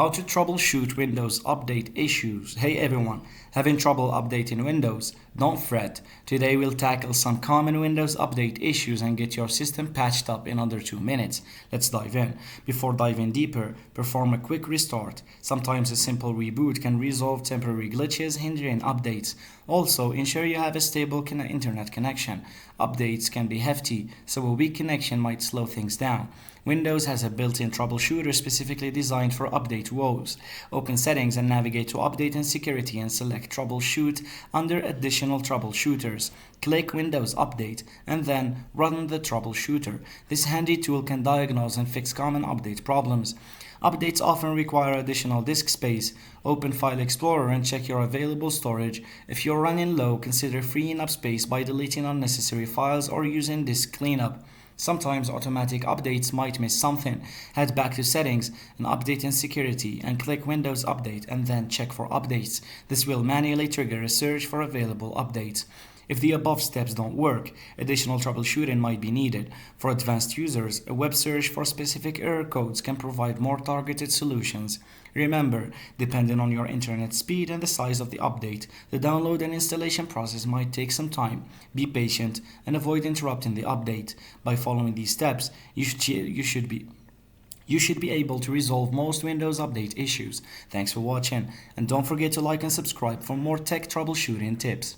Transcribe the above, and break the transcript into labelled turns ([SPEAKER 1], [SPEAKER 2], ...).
[SPEAKER 1] How to troubleshoot Windows update issues. Hey everyone, having trouble updating Windows? Don't fret. Today we'll tackle some common Windows update issues and get your system patched up in under 2 minutes. Let's dive in. Before diving deeper, perform a quick restart. Sometimes a simple reboot can resolve temporary glitches hindering updates. Also, ensure you have a stable internet connection. Updates can be hefty, so a weak connection might slow things down. Windows has a built-in troubleshooter specifically designed for update woes. Open Settings and navigate to Update and Security and select Troubleshoot under Additional Troubleshooters. Click Windows Update and then run the troubleshooter. This handy tool can diagnose and fix common update problems. Updates often require additional disk space. Open File Explorer and check your available storage. If you're running low, consider freeing up space by deleting unnecessary files or using disk cleanup. Sometimes automatic updates might miss something. Head back to Settings and Update and Security and click Windows Update and then check for updates. This will manually trigger a search for available updates. If the above steps don't work, additional troubleshooting might be needed. For advanced users, a web search for specific error codes can provide more targeted solutions. Remember, depending on your internet speed and the size of the update, the download and installation process might take some time. Be patient and avoid interrupting the update. By following these steps, you should be able to resolve most Windows update issues. Thanks for watching, and don't forget to like and subscribe for more tech troubleshooting tips.